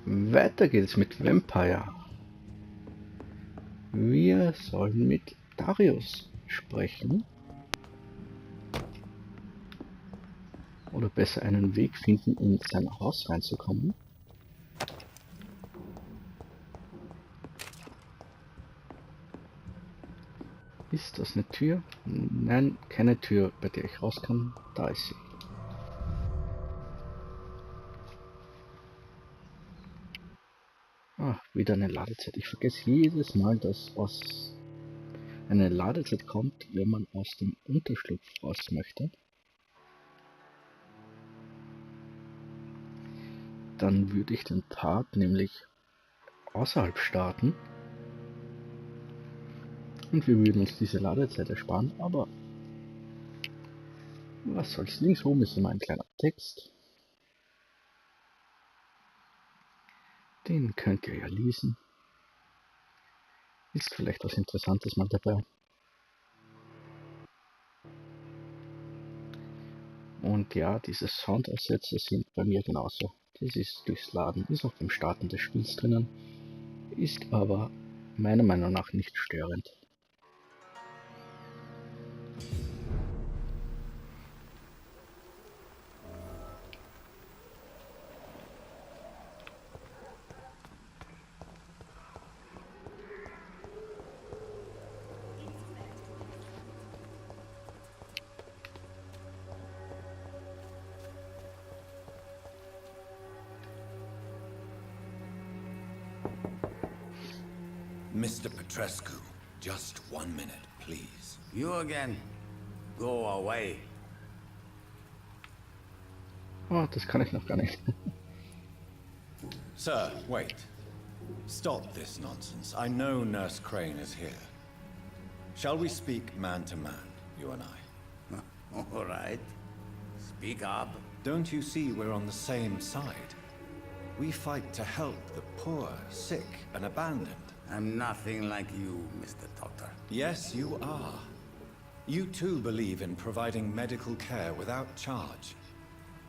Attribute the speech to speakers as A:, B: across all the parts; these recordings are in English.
A: Weiter geht's mit Vampyr. Wir sollen mit Darius sprechen. Oder besser einen Weg finden, in sein Haus reinzukommen. Ist das eine Tür? Nein, keine Tür, bei der ich raus kann. Da ist sie. Ah, wieder eine Ladezeit. Ich vergesse jedes Mal, dass eine Ladezeit kommt, wenn man aus dem Unterschlupf raus möchte. Dann würde ich den Part nämlich außerhalb starten. Und wir würden uns diese Ladezeit ersparen, aber was soll's, links oben ist immer ein kleiner Text. Den könnt ihr ja lesen. Ist vielleicht was Interessantes mal dabei. Und ja, diese Soundaussetzer sind bei mir genauso. Das ist durchs Laden, ist auch beim Starten des Spiels drinnen, ist aber meiner Meinung nach nicht störend.
B: Mr. Petrescu, just 1 minute, please.
C: You again? Go away.
A: Oh, das kann ich noch gar nicht.
B: Sir, wait. Stop this nonsense. I know Nurse Crane is here. Shall we speak man to man, you and I?
C: All right. Speak up.
B: Don't you see we're on the same side? We fight to help the poor, sick, and abandoned.
C: I'm nothing like you, Mr. Doctor.
B: Yes, you are. You too believe in providing medical care without charge.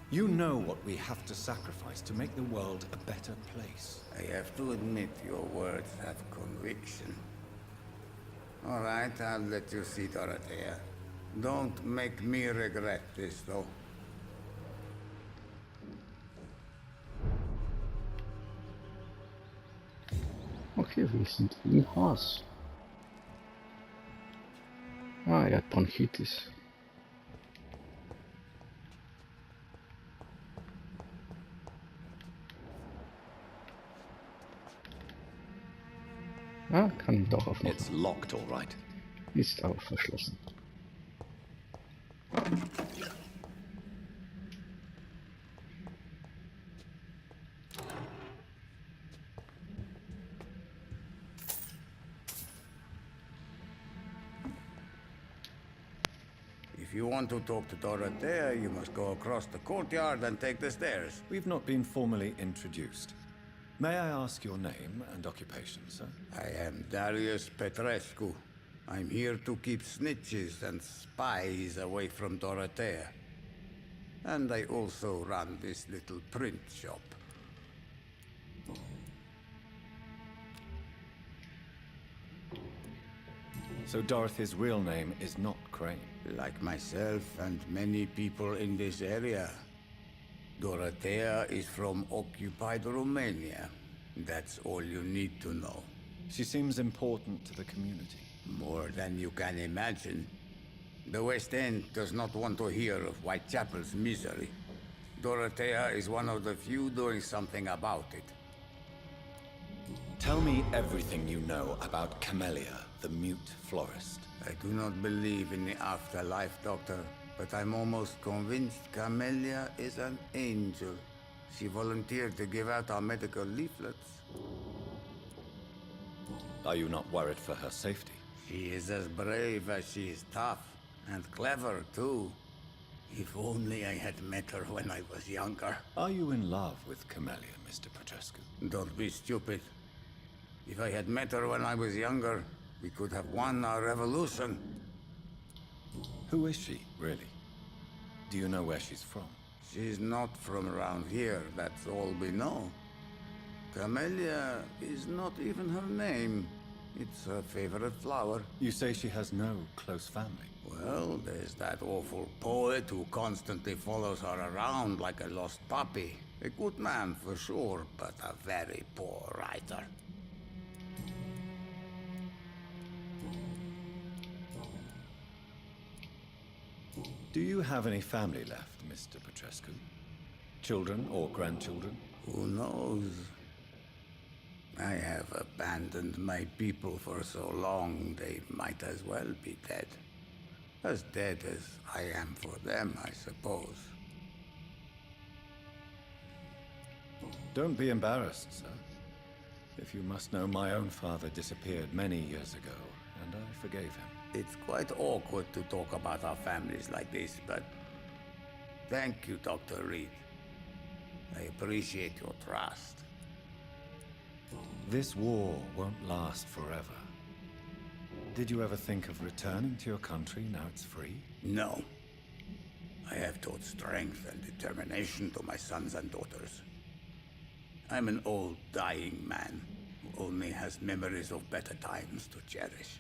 B: You know what we have to sacrifice to make the world a better place.
C: I have to admit your words have conviction. All right, I'll let you see Dorothea. Don't make me regret this, though.
A: Okay, wir sind im Haus. Ah, er hat Bronchitis. Ah, kann ihn doch aufmachen.
B: It's locked, all right.
A: Ist aber verschlossen.
C: If you want to talk to Dorothea, you must go across the courtyard and take the stairs.
B: We've not been formally introduced. May I ask your name and occupation, sir?
C: I am Darius Petrescu. I'm here to keep snitches and spies away from Dorothea. And I also run this little print shop.
B: So Dorothy's real name is not Crane.
C: Like myself and many people in this area, Dorothea is from occupied Romania. That's all you need to know.
B: She seems important to the community.
C: More than you can imagine. The West End does not want to hear of Whitechapel's misery. Dorothea is one of the few doing something about it.
B: Tell me everything you know about Camellia, the mute florist.
C: I do not believe in the afterlife, Doctor, but I'm almost convinced Camellia is an angel. She volunteered to give out our medical leaflets.
B: Are you not worried for her safety?
C: She is as brave as she is tough, and clever, too. If only I had met her when I was younger.
B: Are you in love with Camellia, Mr. Petrescu?
C: Don't be stupid. If I had met her when I was younger, we could have won our revolution.
B: Who is she, really? Do you know where she's from?
C: She's not from around here, that's all we know. Camellia is not even her name. It's her favorite flower.
B: You say she has no close family?
C: Well, there's that awful poet who constantly follows her around like a lost puppy. A good man for sure, but a very poor writer.
B: Do you have any family left, Mr. Petrescu? Children or grandchildren?
C: Who knows? I have abandoned my people for so long, they might as well be dead. As dead as I am for them, I suppose.
B: Don't be embarrassed, sir. If you must know, my own father disappeared many years ago, and I forgave him.
C: It's quite awkward to talk about our families like this, but thank you, Dr. Reed. I appreciate your trust.
B: This war won't last forever. Did you ever think of returning to your country now it's free?
C: No. I have taught strength and determination to my sons and daughters. I'm an old, dying man who only has memories of better times to cherish.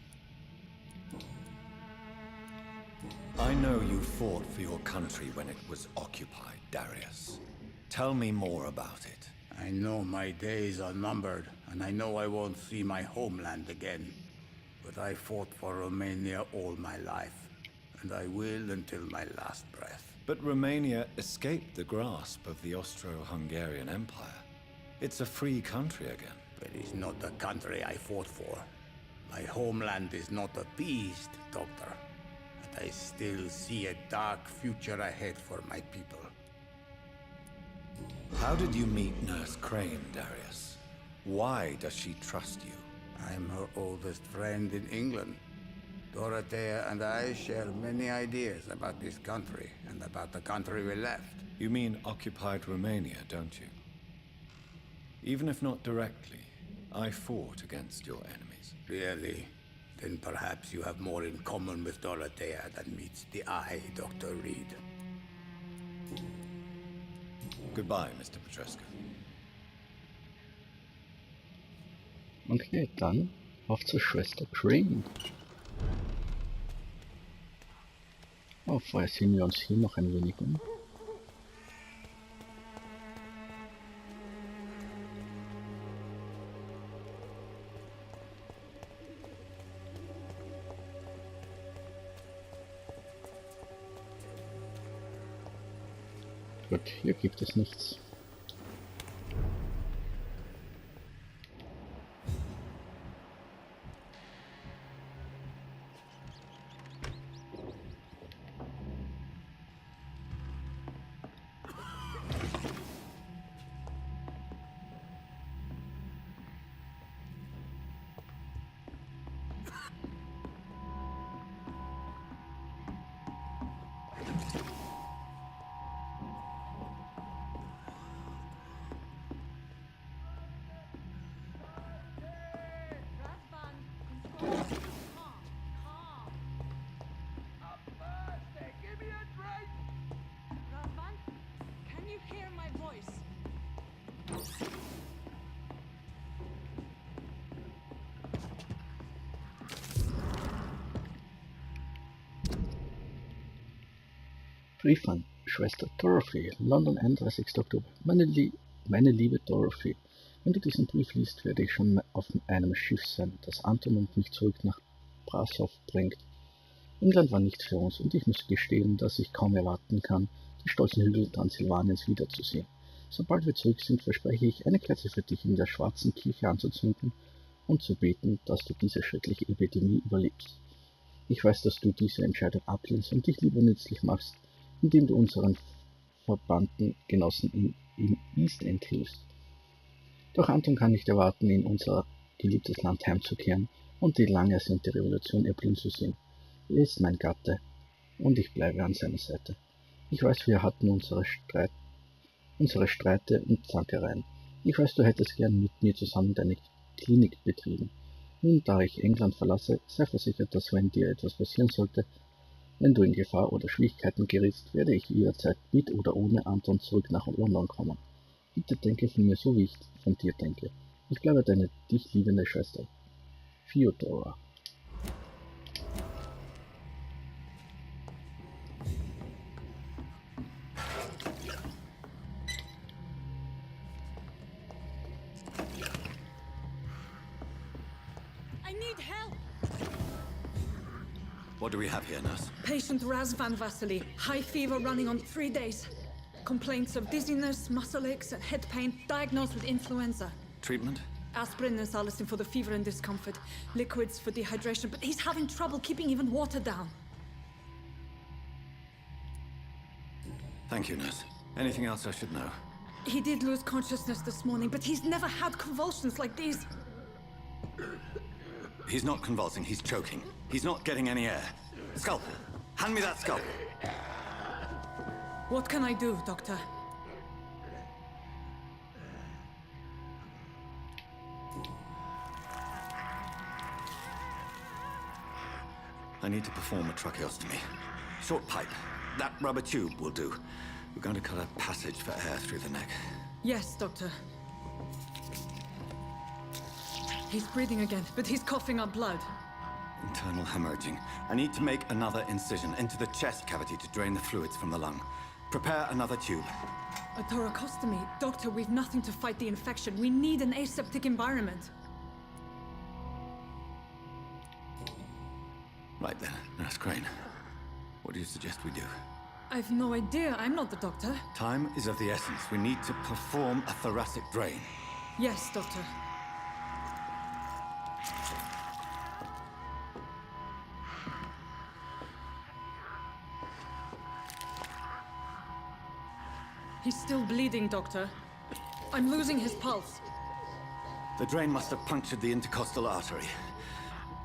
B: I know you fought for your country when it was occupied, Darius. Tell me more about it.
C: I know my days are numbered, and I know I won't see my homeland again. But I fought for Romania all my life, and I will until my last breath.
B: But Romania escaped the grasp of the Austro-Hungarian Empire. It's a free country again.
C: But it's not the country I fought for. My homeland is not appeased, Doctor. But I still see a dark future ahead for my people.
B: How did you meet Nurse Crane, Darius? Why does she trust you?
C: I'm her oldest friend in England. Dorothea and I share many ideas about this country and about the country we left.
B: You mean occupied Romania, don't you? Even if not directly, I fought against your enemies.
C: Really? Then perhaps you have more in common with Dorothea than meets the eye, Dr. Reed.
B: Goodbye, Mr. Petrescu.
A: Okay, dann auf zur Schwester Crane. Oh, vorher sehen wir uns hier noch ein wenig um. Gut, hier gibt es nichts. Brief an Schwester Dorothy, London, 31. Oktober. Meine liebe Dorothy, wenn du diesen Brief liest, werde ich schon auf einem Schiff sein, das Anton und mich zurück nach Brasov bringt. England war nichts für uns und ich muss gestehen, dass ich kaum erwarten kann, die stolzen Hügel Transsilvaniens wiederzusehen. Sobald wir zurück sind, verspreche ich, eine Kerze für dich in der schwarzen Kirche anzuzünden und zu beten, dass du diese schreckliche Epidemie überlebst. Ich weiß, dass du diese Entscheidung ablehnst und dich lieber nützlich machst, indem du unseren verbannten Genossen im East End hilfst. Doch Anton kann nicht erwarten, in unser geliebtes Land heimzukehren und die lang ersehnte Revolution erblühen zu sehen. Er ist mein Gatte und ich bleibe an seiner Seite. Ich weiß, wir hatten unsere Streite und Zankereien. Ich weiß, du hättest gern mit mir zusammen deine Klinik betrieben. Nun, da ich England verlasse, sei versichert, dass wenn dir etwas passieren sollte, wenn du in Gefahr oder Schwierigkeiten gerätst, werde ich jederzeit mit oder ohne Anton zurück nach London kommen. Bitte denke von mir so, wie ich von dir denke. Ich bleibe deine dich liebende Schwester. Theodora.
D: I need help!
B: What do we have here, nurse?
D: Patient Raz Van Vasily. High fever running on 3 days. Complaints of dizziness, muscle aches, and head pain. Diagnosed with influenza.
B: Treatment?
D: Aspirin and salicin for the fever and discomfort. Liquids for dehydration, but he's having trouble keeping even water down.
B: Thank you, nurse. Anything else I should know?
D: He did lose consciousness this morning, but he's never had convulsions like these.
B: He's not convulsing, he's choking. He's not getting any air. Scalpel! Hand me that scalpel!
D: What can I do, Doctor?
B: I need to perform a tracheostomy. Short pipe. That rubber tube will do. We're going to cut a passage for air through the neck.
D: Yes, Doctor. He's breathing again, but he's coughing up blood.
B: Internal hemorrhaging. I need to make another incision into the chest cavity to drain the fluids from the lung. Prepare another tube.
D: A thoracostomy? Doctor, we've nothing to fight the infection. We need an aseptic environment.
B: Right then, Nurse Crane. What do you suggest we do?
D: I've no idea. I'm not the doctor.
B: Time is of the essence. We need to perform a thoracic drain.
D: Yes, Doctor. He's still bleeding, Doctor. I'm losing his pulse.
B: The drain must have punctured the intercostal artery.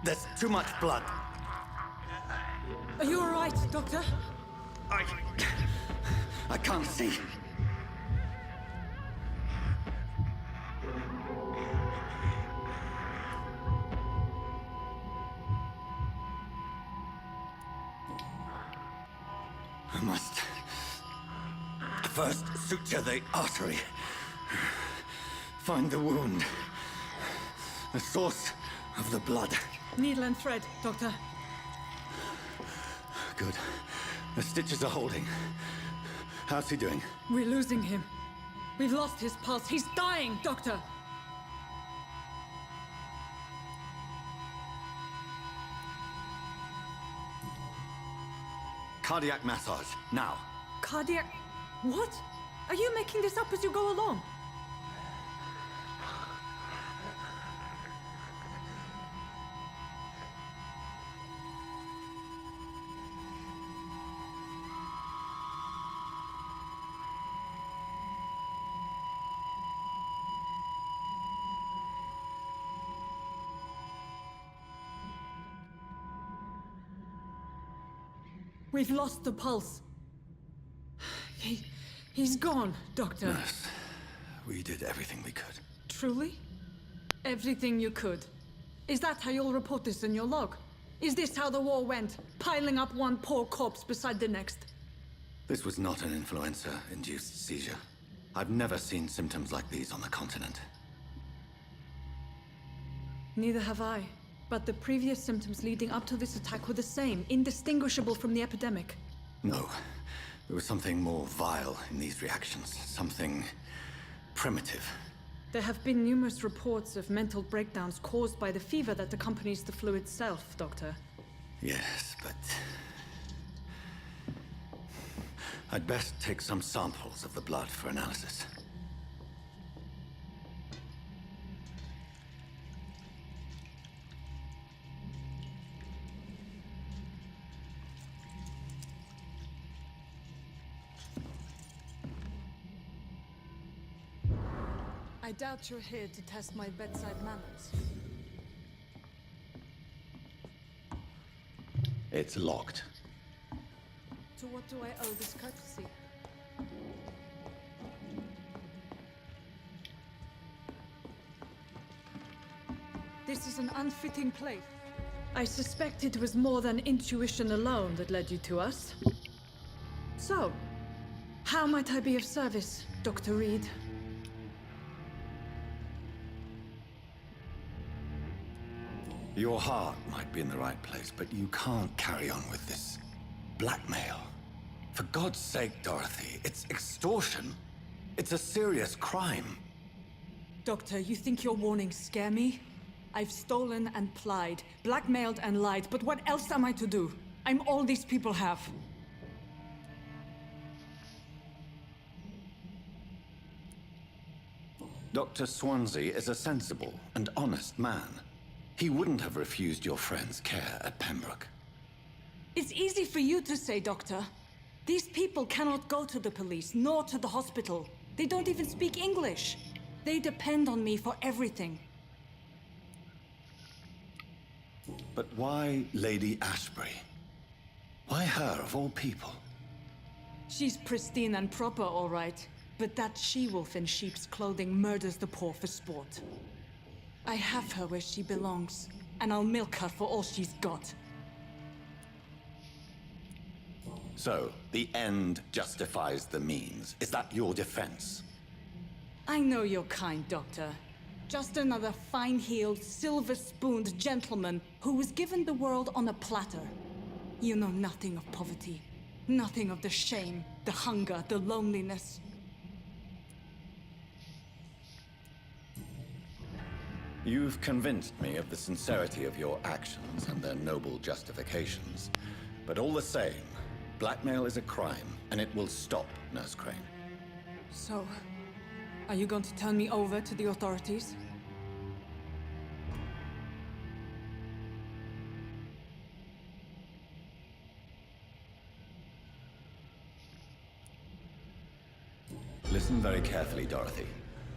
B: There's too much blood.
D: Are you all right, Doctor?
B: I can't see. I must first suture the artery. Find the wound. The source of the blood.
D: Needle and thread, Doctor.
B: Good. The stitches are holding. How's he doing?
D: We're losing him. We've lost his pulse. He's dying, Doctor!
B: Cardiac massage, now.
D: Cardiac... What? Are you making this up as you go along? We've lost the pulse. He's gone, Doctor.
B: Nurse, we did everything we could.
D: Truly? Everything you could. Is that how you'll report this in your log? Is this how the war went? Piling up one poor corpse beside the next?
B: This was not an influenza-induced seizure. I've never seen symptoms like these on the continent.
D: Neither have I. But the previous symptoms leading up to this attack were the same, indistinguishable from the epidemic.
B: No. There was something more vile in these reactions. Something primitive.
D: There have been numerous reports of mental breakdowns caused by the fever that accompanies the flu itself, Doctor.
B: Yes, but... I'd best take some samples of the blood for analysis.
D: I doubt you're here to test my bedside manners.
B: It's locked.
D: To what do I owe this courtesy? This is an unfitting plate. I suspect it was more than intuition alone that led you to us. So, how might I be of service, Dr. Reed?
B: Your heart might be in the right place, but you can't carry on with this blackmail. For God's sake, Dorothy, it's extortion. It's a serious crime.
D: Doctor, you think your warnings scare me? I've stolen and plied, blackmailed and lied, but what else am I to do? I'm all these people have.
B: Dr. Swansea is a sensible and honest man. He wouldn't have refused your friend's care at Pembroke.
D: It's easy for you to say, Doctor. These people cannot go to the police, nor to the hospital. They don't even speak English. They depend on me for everything.
B: But why Lady Ashbury? Why her, of all people?
D: She's pristine and proper, all right. But that she-wolf in sheep's clothing murders the poor for sport. I have her where she belongs, and I'll milk her for all she's got.
B: So, the end justifies the means. Is that your defense?
D: I know you're kind, Doctor. Just another fine-heeled, silver-spooned gentleman who was given the world on a platter. You know nothing of poverty. Nothing of the shame, the hunger, the loneliness.
B: You've convinced me of the sincerity of your actions and their noble justifications. But all the same, blackmail is a crime, and it will stop, Nurse Crane.
D: So, are you going to turn me over to the authorities?
B: Listen very carefully, Dorothy.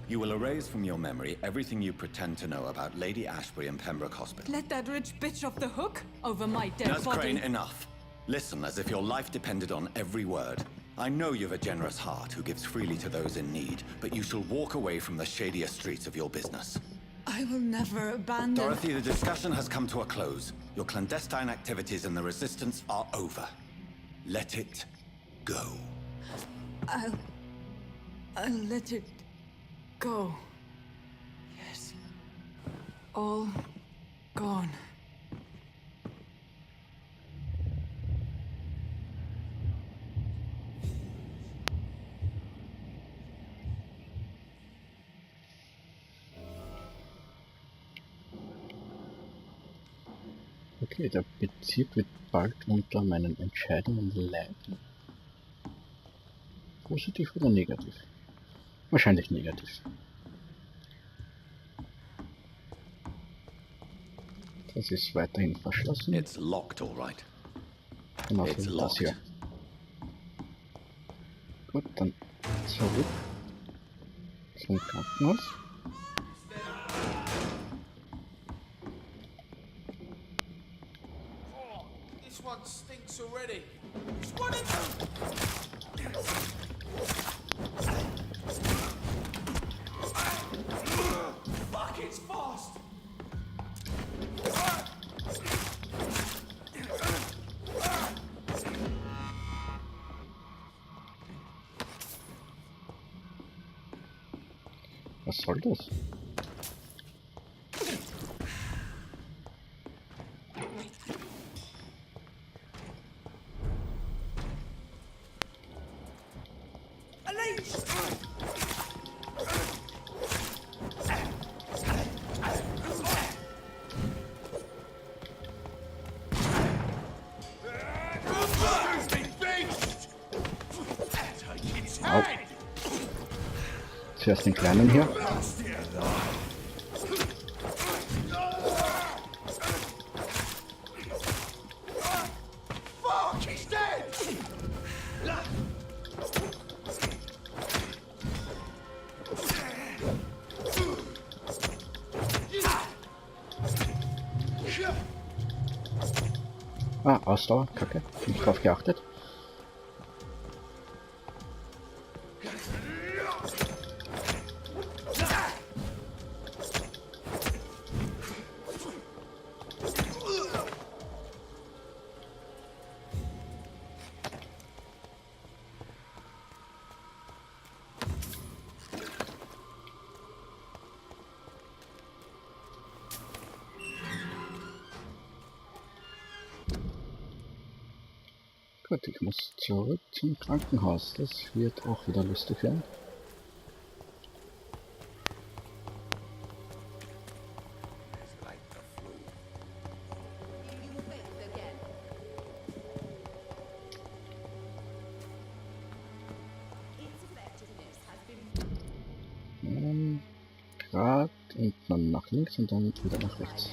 B: You will erase from your memory everything you pretend to know about Lady Ashbury and Pembroke Hospital.
D: Let that rich bitch off the hook over my dead
B: Nurse
D: body.
B: Crane, enough. Listen as if your life depended on every word. I know you've a generous heart who gives freely to those in need, but you shall walk away from the shadier streets of your business.
D: I will never abandon...
B: Dorothy, the discussion has come to a close. Your clandestine activities in the Resistance are over. Let it go.
D: I'll let it go. Yes. All gone.
A: Okay, der Bezirk wird bald unter meinen Entscheidungen leiden. Positiv oder negativ? Wahrscheinlich negativ. Das ist weiterhin verschlossen.
B: It's locked, all right.
A: Genauso
B: It's
A: wie das hier.
B: locked.
A: Gut, dann zurück zum Krankenhaus.
E: This one stinks already. Just one in Fuck, it's fast.
A: Was soll das? Au. Zuerst den Kleinen hier.
E: Fuck, he's dead.
A: Ah, Ausdauer, Kacke. Nicht drauf geachtet. Gut, ich muss zurück zum Krankenhaus. Das wird auch wieder lustig werden. Grad und dann nach links und dann wieder nach rechts.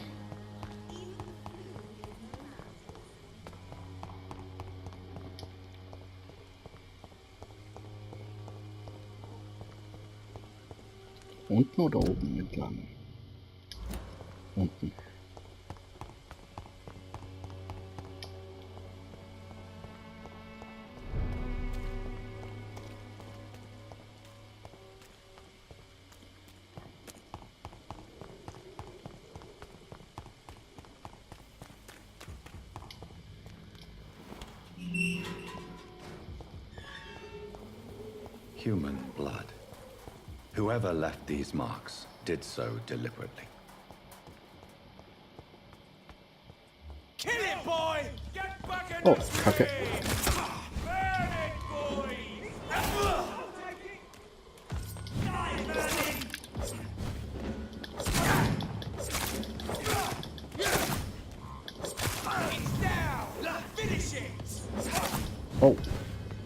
A: Unten oder oben entlang? Unten.
B: Human blood. Whoever left these marks did so deliberately.
E: Kill it, boy! Get back in
A: Oh,
E: the
A: Kacke.
E: Burn it, boy! Die, burning! It's down! Finish it!
A: Oh,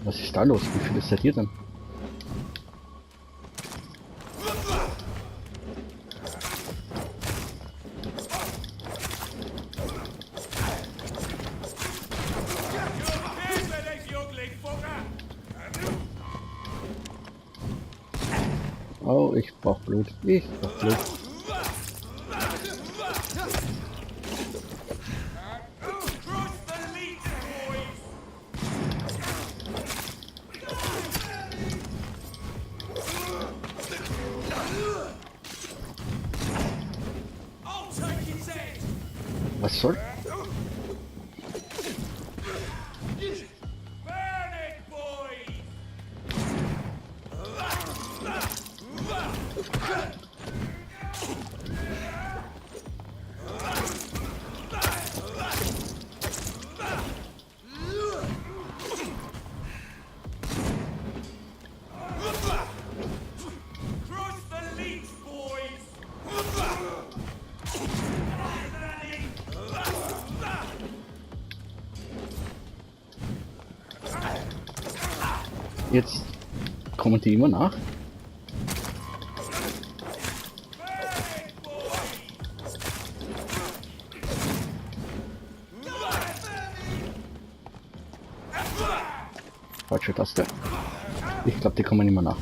A: was ist da los? Wie viele seid ihr denn? Oh, ich brauch Blut. Ich brauch Blut. Was soll? Jetzt kommen die immer nach. Falsche Taste. Ich glaube, die kommen immer nach.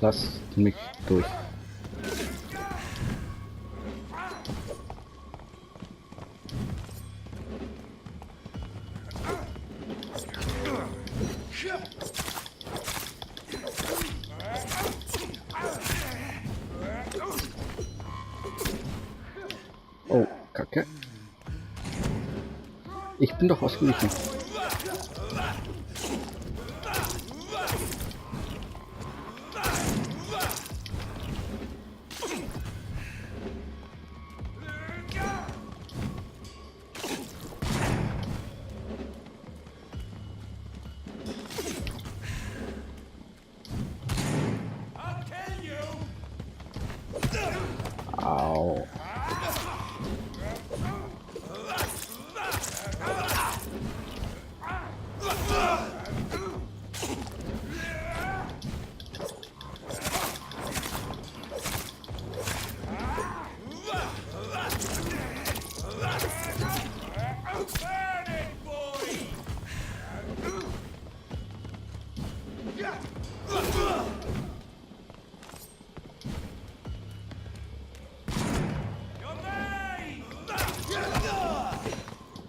A: Lasst mich durch. Oh, Kacke. Ich bin doch ausgewichen. Au.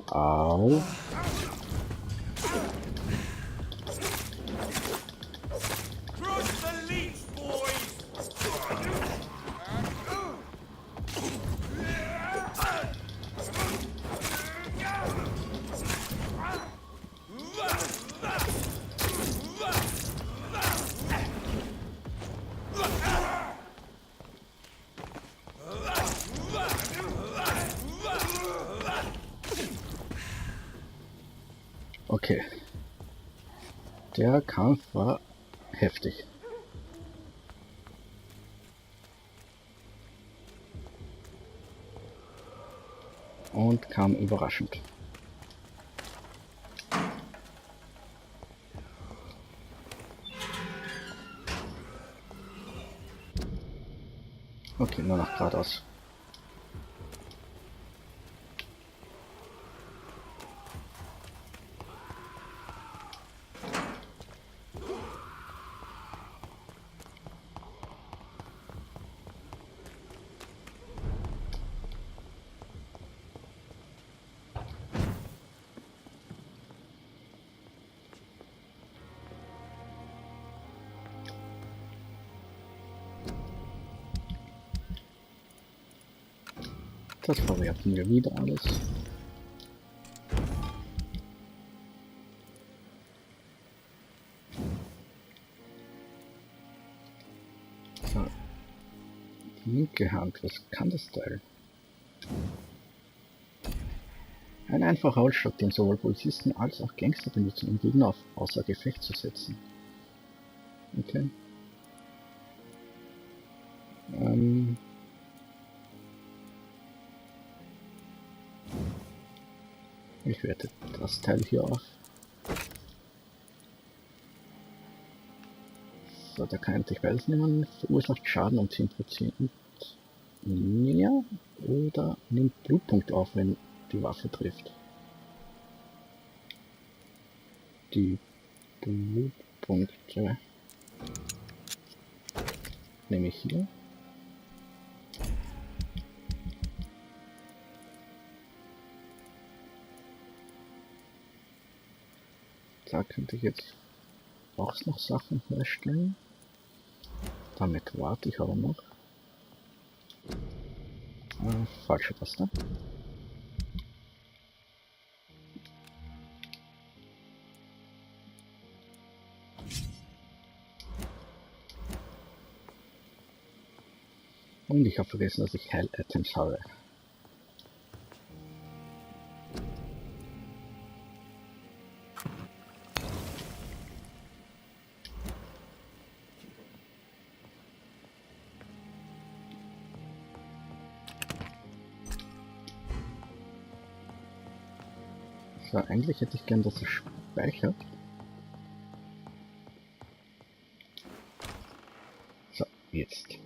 A: Au. Okay. Der Kampf war heftig. Und kam überraschend. Okay, nur noch geradeaus. Das verwerten wir wieder alles. So. Die linke Hand, was kann das Teil? Ein einfacher Holzstock, den sowohl Polizisten als auch Gangster benutzen, um Gegner außer Gefecht zu setzen. Okay. Ich werte das Teil hier auf. So, da kann ich beides nehmen. Verursacht Schaden um 10%. Ja, oder nimmt Blutpunkt auf, wenn die Waffe trifft. Die Blutpunkte nehme ich hier. Da könnte ich jetzt auch noch Sachen herstellen. Damit warte ich aber noch. Falsche Taste. Und ich habe vergessen, dass ich Heil-Items habe. So, eigentlich hätte ich gern, dass es speichert. So, jetzt.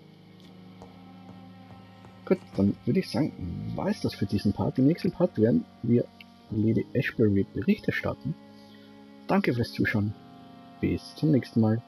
A: Gut, dann würde ich sagen, war es das für diesen Part. Im nächsten Part werden wir Lady Ashbury Bericht erstatten. Danke fürs Zuschauen. Bis zum nächsten Mal.